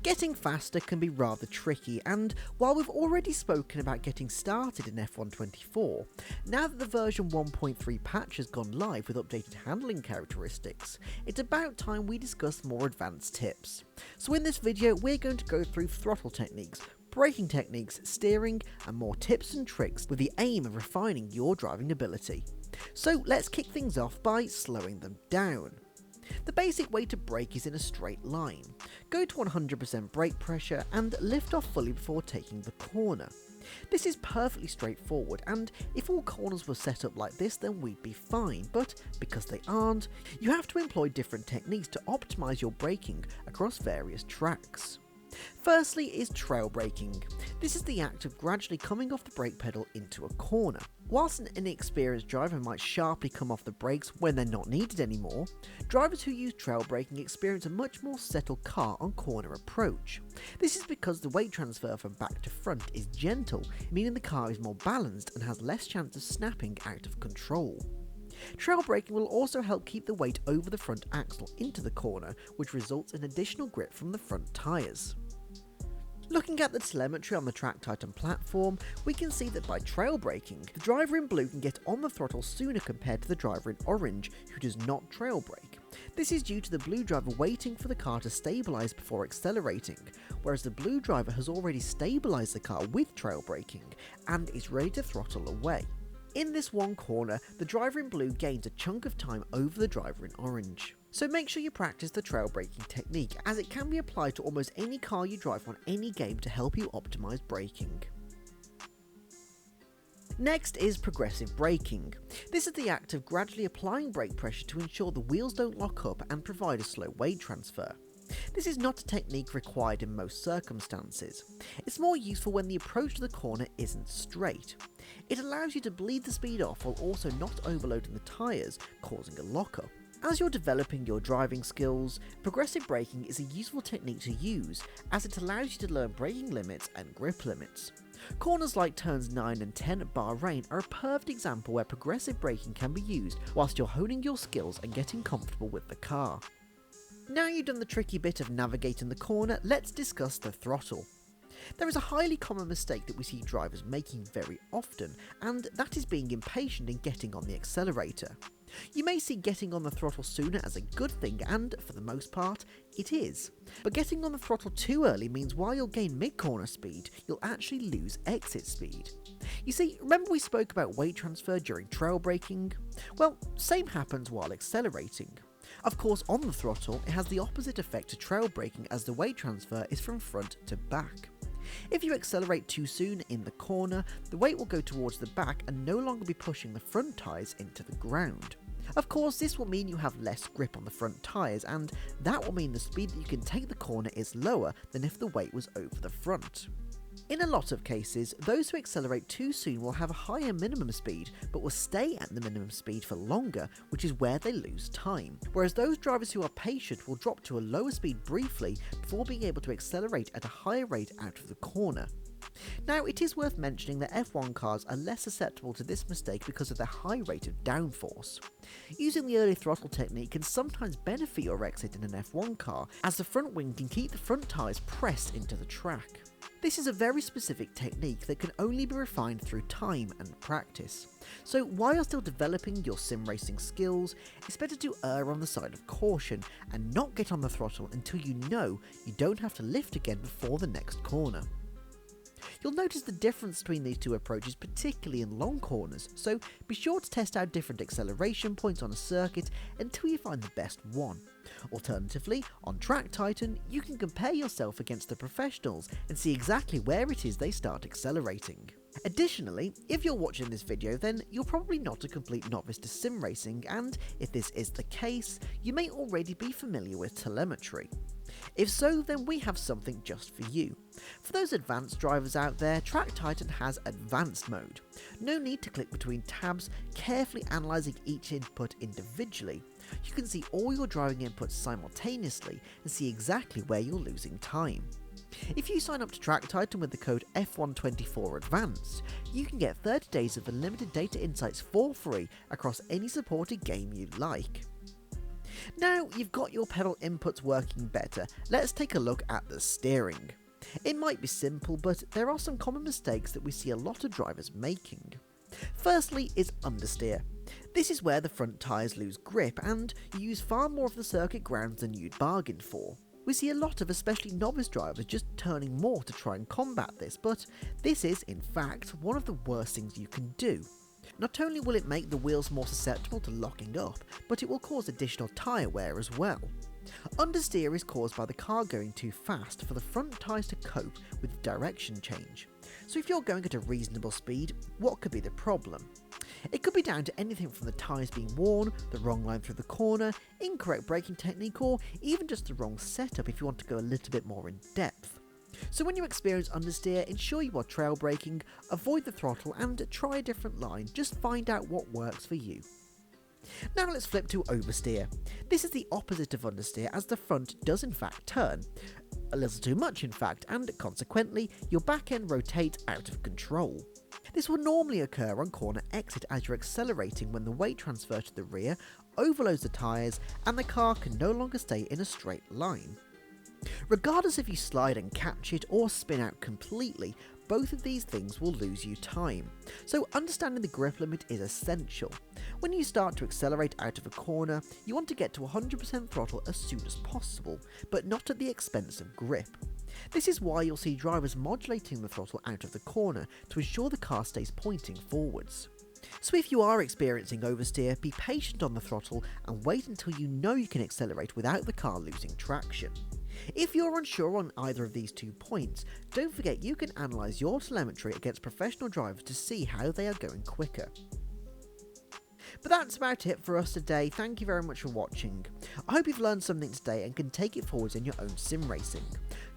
Getting faster can be rather tricky, and while we've already spoken about getting started in F1 24, now that the version 1.3 patch has gone live with updated handling characteristics, it's about time we discuss more advanced tips. So in this video we're going to go through throttle techniques, braking techniques, steering, and more tips and tricks with the aim of refining your driving ability. So let's kick things off by slowing them down. The basic way to brake is in a straight line. Go to 100% brake pressure and lift off fully before taking the corner. This is perfectly straightforward, and if all corners were set up like this then we'd be fine, but because they aren't, you have to employ different techniques to optimise your braking across various tracks. Firstly is trail braking. This is the act of gradually coming off the brake pedal into a corner. Whilst an inexperienced driver might sharply come off the brakes when they're not needed anymore, drivers who use trail braking experience a much more settled car on corner approach. This is because the weight transfer from back to front is gentle, meaning the car is more balanced and has less chance of snapping out of control. Trail braking will also help keep the weight over the front axle into the corner, which results in additional grip from the front tyres. Looking at the telemetry on the Track Titan platform, we can see that by trail braking, the driver in blue can get on the throttle sooner compared to the driver in orange who does not trail brake. This is due to the blue driver waiting for the car to stabilise before accelerating, whereas the blue driver has already stabilised the car with trail braking and is ready to throttle away. In this one corner, the driver in blue gains a chunk of time over the driver in orange. So make sure you practice the trail braking technique, as it can be applied to almost any car you drive on any game to help you optimise braking. Next is progressive braking. This is the act of gradually applying brake pressure to ensure the wheels don't lock up and provide a slow weight transfer. This is not a technique required in most circumstances. It's more useful when the approach to the corner isn't straight. It allows you to bleed the speed off while also not overloading the tyres, causing a lockup. As you're developing your driving skills, progressive braking is a useful technique to use, as it allows you to learn braking limits and grip limits. Corners like turns 9 and 10 at Bahrain are a perfect example where progressive braking can be used whilst you're honing your skills and getting comfortable with the car. Now you've done the tricky bit of navigating the corner, let's discuss the throttle. There is a highly common mistake that we see drivers making very often, and that is being impatient and getting on the accelerator. You may see getting on the throttle sooner as a good thing, and for the most part, it is. But getting on the throttle too early means while you'll gain mid-corner speed, you'll actually lose exit speed. You see, remember we spoke about weight transfer during trail braking? Well, same happens while accelerating. Of course, on the throttle, it has the opposite effect to trail braking, as the weight transfer is from front to back. If you accelerate too soon in the corner, the weight will go towards the back and no longer be pushing the front tyres into the ground. Of course, this will mean you have less grip on the front tyres, and that will mean the speed that you can take the corner is lower than if the weight was over the front. In a lot of cases, those who accelerate too soon will have a higher minimum speed, but will stay at the minimum speed for longer, which is where they lose time. Whereas those drivers who are patient will drop to a lower speed briefly before being able to accelerate at a higher rate out of the corner. Now, it is worth mentioning that F1 cars are less susceptible to this mistake because of their high rate of downforce. Using the early throttle technique can sometimes benefit your exit in an F1 car, as the front wing can keep the front tyres pressed into the track. This is a very specific technique that can only be refined through time and practice. So while you're still developing your sim racing skills, it's better to err on the side of caution and not get on the throttle until you know you don't have to lift again before the next corner. You'll notice the difference between these two approaches, particularly in long corners, so be sure to test out different acceleration points on a circuit until you find the best one. Alternatively, on Track Titan, you can compare yourself against the professionals and see exactly where it is they start accelerating. Additionally, if you're watching this video, then you're probably not a complete novice to sim racing, and if this is the case, you may already be familiar with telemetry. If so, then we have something just for you. For those advanced drivers out there, Track Titan has Advanced mode. No need to click between tabs, carefully analysing each input individually. You can see all your driving inputs simultaneously and see exactly where you're losing time. If you sign up to Track Titan with the code F124 Advanced, you can get 30 days of unlimited data insights for free across any supported game you like. Now you've got your pedal inputs working better, let's take a look at the steering. It might be simple, but there are some common mistakes that we see a lot of drivers making. Firstly is understeer. This is where the front tyres lose grip and you use far more of the circuit grounds than you'd bargained for. We see a lot of especially novice drivers just turning more to try and combat this, but this is, in fact, one of the worst things you can do. Not only will it make the wheels more susceptible to locking up, but it will cause additional tyre wear as well. Understeer is caused by the car going too fast for the front tyres to cope with the direction change. So if you're going at a reasonable speed, what could be the problem? It could be down to anything from the tyres being worn, the wrong line through the corner, incorrect braking technique, or even just the wrong setup if you want to go a little bit more in depth. So when you experience understeer, ensure you are trail braking, avoid the throttle and try a different line, just find out what works for you. Now let's flip to oversteer. This is the opposite of understeer as the front does in fact turn, a little too much in fact, and consequently your back end rotates out of control. This will normally occur on corner exit as you're accelerating when the weight transfer to the rear overloads the tyres and the car can no longer stay in a straight line. Regardless if you slide and catch it or spin out completely, both of these things will lose you time, so understanding the grip limit is essential. When you start to accelerate out of a corner, you want to get to 100% throttle as soon as possible, but not at the expense of grip. This is why you'll see drivers modulating the throttle out of the corner to ensure the car stays pointing forwards. So if you are experiencing oversteer, be patient on the throttle and wait until you know you can accelerate without the car losing traction. If you're unsure on either of these 2 points, don't forget you can analyse your telemetry against professional drivers to see how they are going quicker. But that's about it for us today. Thank you very much for watching. I hope you've learned something today and can take it forwards in your own sim racing.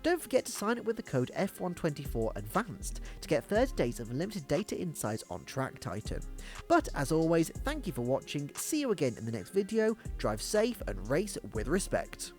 Don't forget to sign up with the code F124 Advanced to get 30 days of unlimited data insights on Track Titan. But as always, thank you for watching, see you again in the next video, drive safe and race with respect.